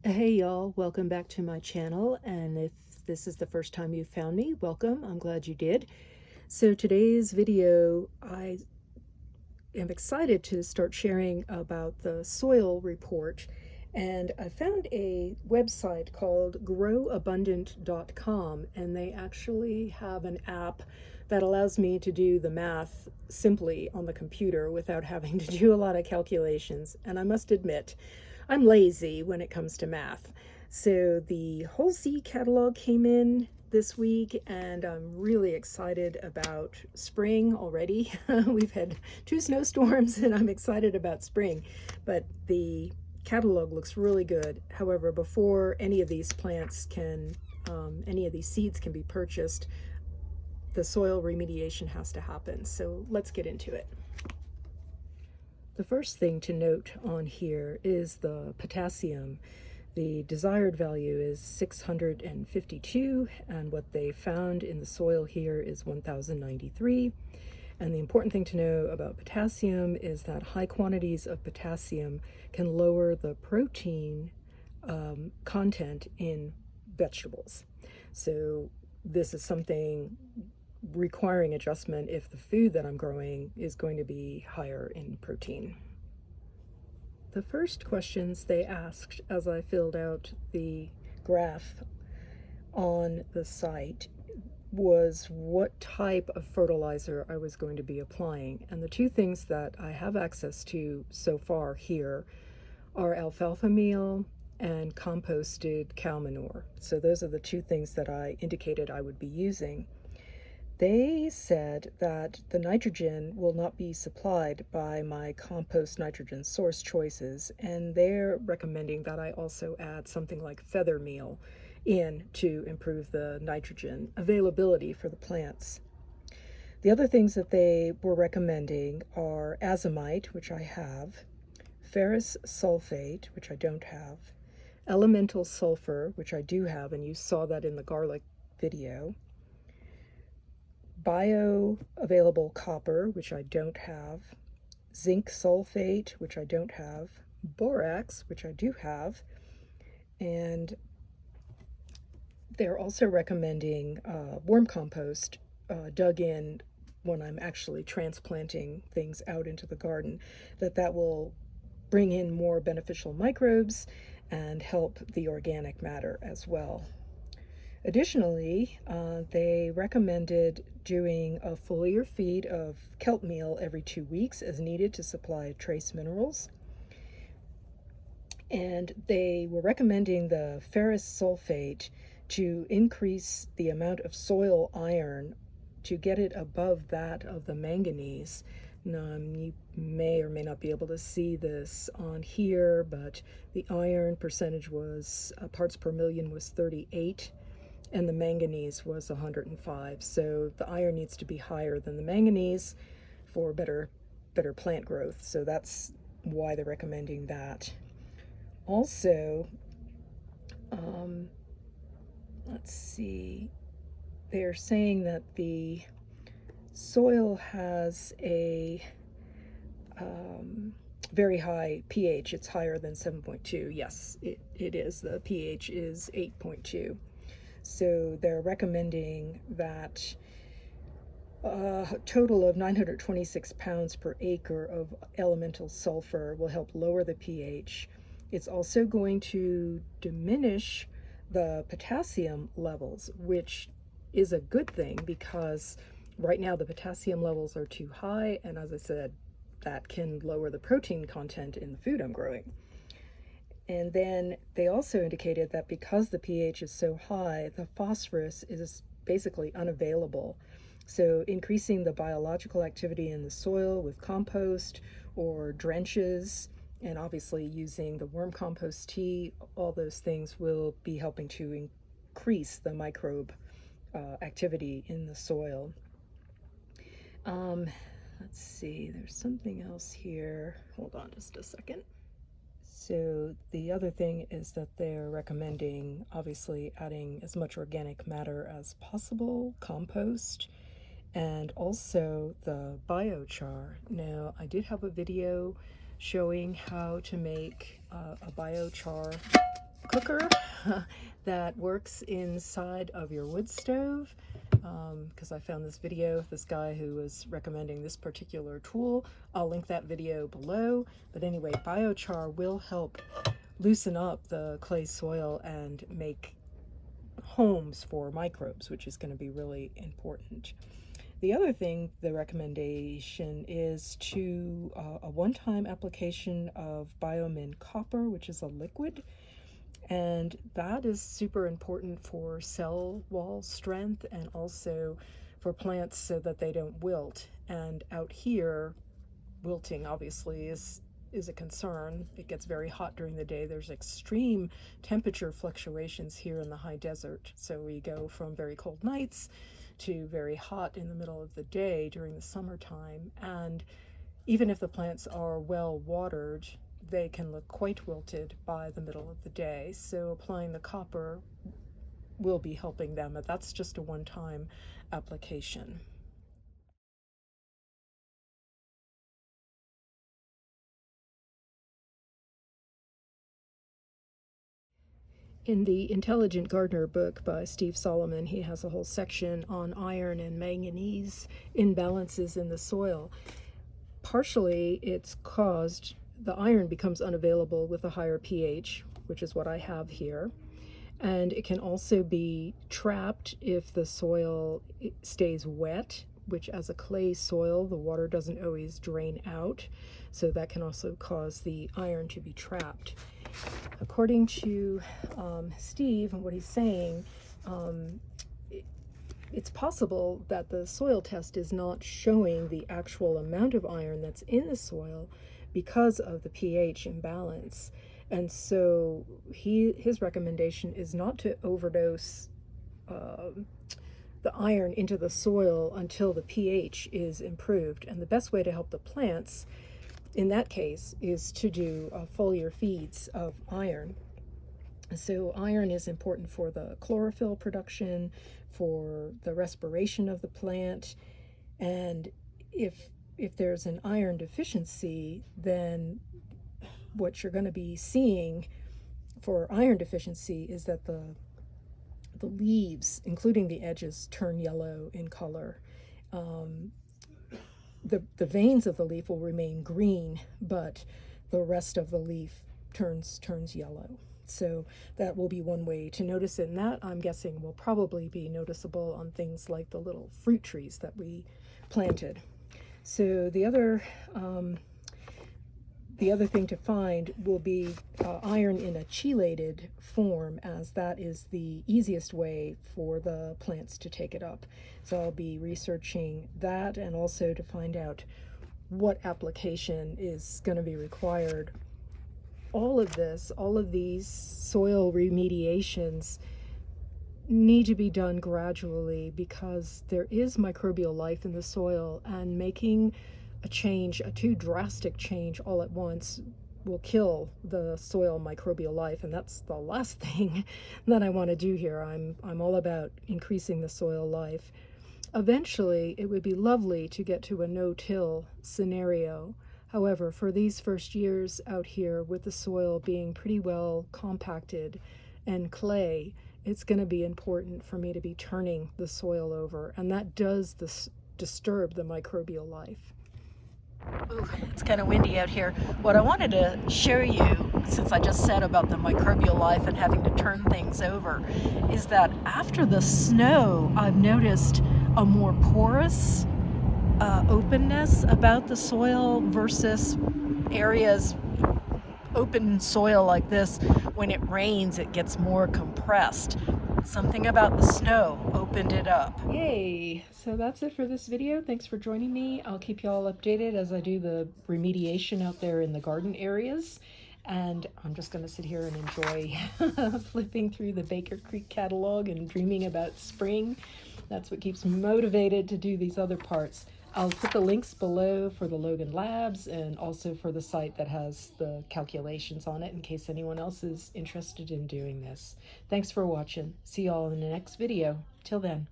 Hey y'all, welcome back to my channel, and if this is the first time you found me, welcome. I'm glad you did. So today's video, I am excited to start sharing about the soil report, and I found a website called growabundant.com, and they actually have an app that allows me to do the math simply on the computer without having to do a lot of calculations. And I must admit, I'm lazy when it comes to math. So the whole seed catalog came in this week, and I'm really excited about spring already. We've had 2 snowstorms, and I'm excited about spring. But the catalog looks really good. However, before any of these plants can, any of these seeds can be purchased, the soil remediation has to happen. So let's get into it. The first thing to note on here is the potassium. The desired value is 652, and what they found in the soil here is 1093. And the important thing to know about potassium is that high quantities of potassium can lower the protein content in vegetables. So this is something requiring adjustment if the food that I'm growing is going to be higher in protein. The first questions they asked as I filled out the graph on the site was what type of fertilizer I was going to be applying. And the two things that I have access to so far here are alfalfa meal and composted cow manure. So those are the two things that I indicated I would be using. They said that the nitrogen will not be supplied by my compost nitrogen source choices, and they're recommending that I also add something like feather meal in to improve the nitrogen availability for the plants. The other things that they were recommending are azomite, which I have, ferrous sulfate, which I don't have, elemental sulfur, which I do have, and you saw that in the garlic video, bioavailable copper, which I don't have, zinc sulfate, which I don't have, borax, which I do have, and they're also recommending worm compost dug in when I'm actually transplanting things out into the garden, that will bring in more beneficial microbes and help the organic matter as well. Additionally, they recommended doing a foliar feed of kelp meal every 2 weeks as needed to supply trace minerals. And they were recommending the ferrous sulfate to increase the amount of soil iron to get it above that of the manganese. Now, you may or may not be able to see this on here, but the iron percentage was, parts per million was 38, and the manganese was 105. So the iron needs to be higher than the manganese for better plant growth. So that's why they're recommending that. Also, let's see, they're saying that the soil has a very high pH. It's higher than 7.2. Yes, it is. The pH is 8.2. So they're recommending that a total of 926 pounds per acre of elemental sulfur will help lower the pH. It's also going to diminish the potassium levels, which is a good thing because right now the potassium levels are too high, and as I said, that can lower the protein content in the food I'm growing. And then they also indicated that because the pH is so high, the phosphorus is basically unavailable. So increasing the biological activity in the soil with compost or drenches, and obviously using the worm compost tea, all those things will be helping to increase the microbe activity in the soil. Let's see, there's something else here. Hold on just a second. So the other thing is that they're recommending obviously adding as much organic matter as possible, compost, and also the biochar. Now, I did have a video showing how to make a biochar cooker that works inside of your wood stove, because I found this video of this guy who was recommending this particular tool. I'll link that video below. But anyway, biochar will help loosen up the clay soil and make homes for microbes, which is going to be really important. The other thing, the recommendation is to a one-time application of Biomin copper, which is a liquid, and that is super important for cell wall strength and also for plants so that they don't wilt. And out here, wilting obviously is a concern. It gets very hot during the day. There's extreme temperature fluctuations here in the high desert. So we go from very cold nights to very hot in the middle of the day during the summertime. And even if the plants are well watered, they can look quite wilted by the middle of the day. So applying the copper will be helping them, but that's just a one-time application. In the Intelligent Gardener book by Steve Solomon, he has a whole section on iron and manganese imbalances in the soil. Partially, it's caused, the iron becomes unavailable with a higher pH, which is what I have here. And it can also be trapped if the soil stays wet, which as a clay soil, the water doesn't always drain out. So that can also cause the iron to be trapped. According to Steve and what he's saying, it's possible that the soil test is not showing the actual amount of iron that's in the soil because of the pH imbalance. And so his recommendation is not to overdose the iron into the soil until the pH is improved. And the best way to help the plants in that case is to do foliar feeds of iron. So iron is important for the chlorophyll production, for the respiration of the plant, and if there's an iron deficiency, then what you're going to be seeing for iron deficiency is that the leaves, including the edges, turn yellow in color. The veins of the leaf will remain green, but the rest of the leaf turns yellow. So that will be one way to notice it, and that, I'm guessing, will probably be noticeable on things like the little fruit trees that we planted. So the other thing to find will be iron in a chelated form, as that is the easiest way for the plants to take it up. So I'll be researching that, and also to find out what application is going to be required. All of these soil remediations need to be done gradually because there is microbial life in the soil, and making a too drastic change all at once will kill the soil microbial life, and that's the last thing that I want to do here. I'm all about increasing the soil life. Eventually, it would be lovely to get to a no-till scenario. However, for these first years out here, with the soil being pretty well compacted and clay, it's going to be important for me to be turning the soil over, and that does disturb the microbial life. Ooh, it's kind of windy out here. What I wanted to show you, since I just said about the microbial life and having to turn things over, is that after the snow, I've noticed a more porous openness about the soil versus areas, open soil like this. When it rains, it gets more compressed. Something about the snow opened it up. Yay! So that's it for this video. Thanks for joining me. I'll keep you all updated as I do the remediation out there in the garden areas. And I'm just going to sit here and enjoy flipping through the Baker Creek catalog and dreaming about spring. That's what keeps me motivated to do these other parts. I'll put the links below for the Logan Labs and also for the site that has the calculations on it in case anyone else is interested in doing this. Thanks for watching. See y'all in the next video. Till then.